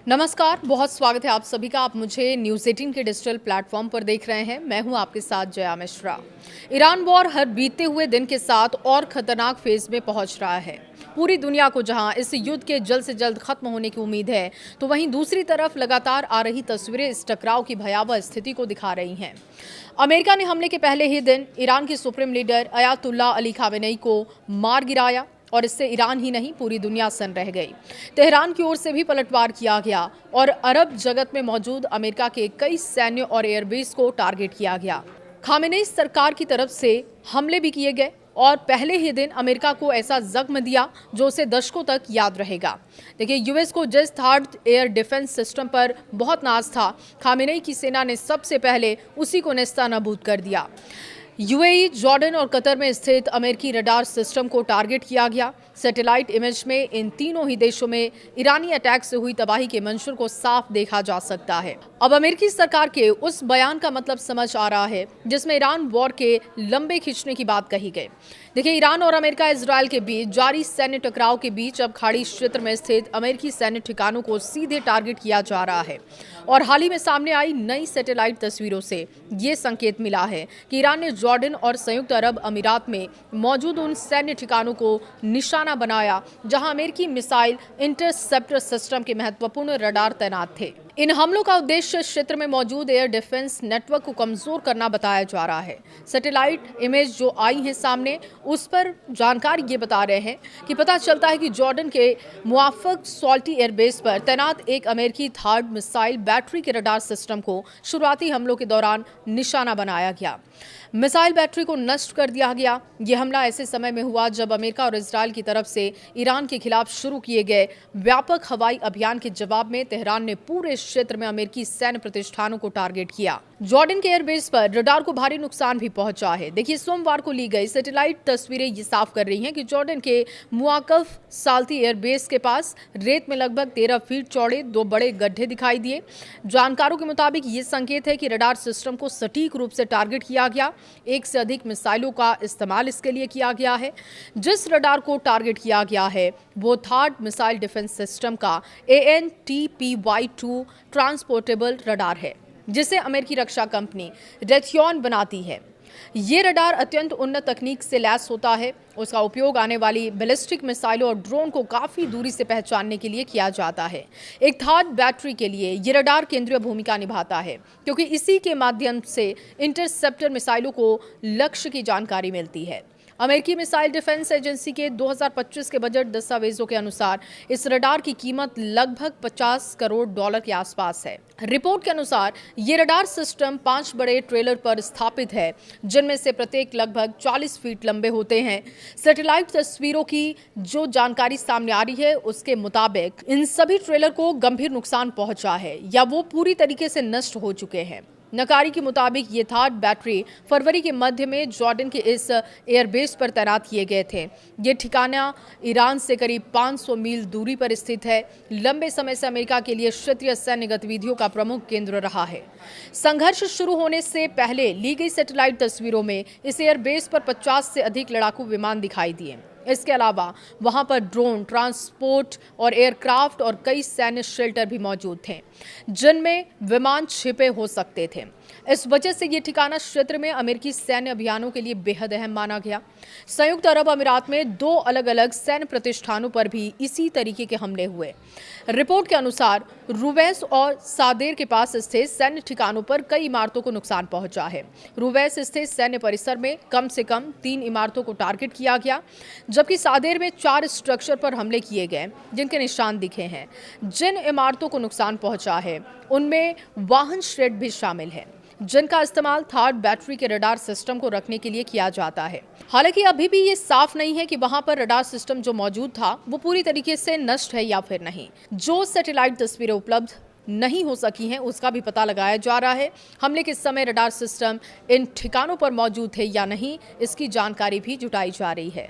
नमस्कार, बहुत स्वागत है आप सभी का। आप मुझे न्यूज़ 18 के डिजिटल प्लेटफॉर्म पर देख रहे हैं। मैं हूं आपके साथ जया मिश्रा। ईरान वॉर हर बीतते हुए दिन के साथ और खतरनाक फेज में पहुंच रहा है। पूरी दुनिया को जहां इस युद्ध के जल्द से जल्द खत्म होने की उम्मीद है, तो वहीं दूसरी तरफ लगातार आ रही तस्वीरें इस टकराव की भयावह स्थिति को दिखा रही हैं। अमेरिका ने हमले के पहले ही दिन ईरान के supreme leader Ayatollah Ali Khamenei को मार गिराया और इससे ईरान ही नहीं पूरी दुनिया सन्न रह गई। तेहरान की ओर से भी पलटवार किया गया और अरब जगत में मौजूद अमेरिका के कई सैन्य और एयरबेस को टारगेट किया गया। खामेनेई सरकार की तरफ से हमले भी किए गए और पहले ही दिन अमेरिका को ऐसा जख्म दिया जो उसे दशकों तक याद रहेगा। देखिए, यूएस को जिस थर्ड एयर डिफेंस सिस्टम पर बहुत नाज था, खामेनेई की सेना ने सबसे पहले उसी को नेस्तनाबूद कर दिया। यूएई, जॉर्डन और कतर में स्थित अमेरिकी रडार सिस्टम को टारगेट किया गया। सैटेलाइट इमेज में इन तीनों ही देशों में ईरानी अटैक से हुई तबाही के मंशूर को साफ देखा जा सकता है। अब अमेरिकी सरकार के उस बयान का मतलब समझ आ रहा है जिसमें ईरान वॉर के लंबे खींचने की बात कही गई। देखिए, ईरान और अमेरिका इजरायल के बीच जारी सैन्य टकराव के बीच अब खाड़ी क्षेत्र में स्थित अमेरिकी सैन्य ठिकानों को सीधे टारगेट किया जा रहा है और हाल ही में सामने आई नई सैटेलाइट तस्वीरों से ये संकेत मिला है कि ईरान ने जॉर्डन और संयुक्त अरब अमीरात में मौजूद उन सैन्य ठिकानों को निशाना बनाया जहां अमेरिकी मिसाइल इंटरसेप्टर सिस्टम के महत्वपूर्ण रडार तैनात थे। इन हमलों का उद्देश्य क्षेत्र में मौजूद एयर डिफेंस नेटवर्क को कमजोर करना बताया जा रहा है। सैटेलाइट इमेज जो आई है सामने, उस पर जानकारी ये बता रहे हैं कि पता चलता है कि जॉर्डन के मुआफक सॉल्टी एयरबेस पर तैनात एक अमेरिकी थर्ड मिसाइल बैटरी के रडार सिस्टम को शुरुआती हमलों के दौरान निशाना बनाया गया। मिसाइल बैटरी को नष्ट कर दिया गया। यह हमला ऐसे समय में हुआ जब अमेरिका और इजरायल की तरफ से ईरान के खिलाफ शुरू किए गए व्यापक हवाई अभियान के जवाब में तेहरान ने पूरे क्षेत्र में अमेरिकी सैन्य प्रतिष्ठानों को टारगेट किया। जॉर्डन के एयरबेस पर रडार को भारी नुकसान भी पहुंचा है। देखिए, सोमवार को ली गई सैटेलाइट तस्वीरें ये साफ कर रही हैं कि जॉर्डन के मुआकफ साल्ती एयरबेस के पास रेत में लगभग 13 फीट चौड़े 2 बड़े गड्ढे दिखाई दिए। जानकारों के मुताबिक ये संकेत है कि रडार सिस्टम को सटीक रूप से टारगेट किया गया। एक से अधिक मिसाइलों का इस्तेमाल इसके लिए किया गया है। जिस रडार को टारगेट किया गया है वो थर्ड मिसाइल डिफेंस सिस्टम का ANTPY-2 ट्रांसपोर्टेबल रडार है, जिसे अमेरिकी रक्षा कंपनी रेथियॉन बनाती है। ये रडार अत्यंत उन्नत तकनीक से लैस होता है। उसका उपयोग आने वाली बैलिस्टिक मिसाइलों और ड्रोन को काफी दूरी से पहचानने के लिए किया जाता है। एक थर्ड बैटरी के लिए ये रडार केंद्रीय भूमिका निभाता है, क्योंकि इसी के माध्यम से इंटरसेप्टर मिसाइलों को लक्ष्य की जानकारी मिलती है। अमेरिकी मिसाइल डिफेंस एजेंसी के 2025 के बजट दस्तावेजों के अनुसार इस रडार की कीमत लगभग $50 करोड़ के आसपास है। रिपोर्ट के अनुसार ये रडार सिस्टम 5 बड़े ट्रेलर पर स्थापित है, जिनमें से प्रत्येक लगभग 40 फीट लंबे होते हैं। सैटेलाइट तस्वीरों की जो जानकारी सामने आ रही है उसके मुताबिक इन सभी ट्रेलर को गंभीर नुकसान पहुंचा है या वो पूरी तरीके से नष्ट हो चुके हैं। नकारी के मुताबिक ये थर्ड बैटरी फरवरी के मध्य में जॉर्डन के इस एयरबेस पर तैनात किए गए थे। ये ठिकाना ईरान से करीब 500 मील दूरी पर स्थित है। लंबे समय से अमेरिका के लिए क्षेत्रीय सैन्य गतिविधियों का प्रमुख केंद्र रहा है। संघर्ष शुरू होने से पहले ली गई सैटेलाइट तस्वीरों में इस एयरबेस पर 50 से अधिक लड़ाकू विमान दिखाई दिए। इसके अलावा वहां पर ड्रोन, ट्रांसपोर्ट और एयरक्राफ्ट और कई सैन्य शेल्टर भी मौजूद थे, जिनमें विमान छिपे हो सकते थे। इस वजह से ये ठिकाना क्षेत्र में अमेरिकी सैन्य अभियानों के लिए बेहद अहम माना गया। संयुक्त अरब अमीरात में 2 अलग अलग सैन्य प्रतिष्ठानों पर भी इसी तरीके के हमले हुए। रिपोर्ट के अनुसार रुवैस और सादेर के पास स्थित सैन्य ठिकानों पर कई इमारतों को नुकसान पहुंचा है। रुवैस स्थित सैन्य परिसर में कम से कम 3 इमारतों को टारगेट किया गया, जबकि सादेर में 4 स्ट्रक्चर पर हमले किए गए जिनके निशान दिखे हैं। जिन इमारतों को नुकसान पहुंचा है उनमें वाहन शेड भी शामिल है, जिनका इस्तेमाल थर्ड बैटरी के रडार सिस्टम को रखने के लिए किया जाता है। हालांकि अभी भी ये साफ नहीं है कि वहां पर रडार सिस्टम जो मौजूद था वो पूरी तरीके से नष्ट है या फिर नहीं। जो सैटेलाइट तस्वीरें उपलब्ध नहीं हो सकी हैं उसका भी पता लगाया जा रहा है। हमले के समय रडार सिस्टम इन ठिकानों पर मौजूद थे या नहीं, इसकी जानकारी भी जुटाई जा रही है।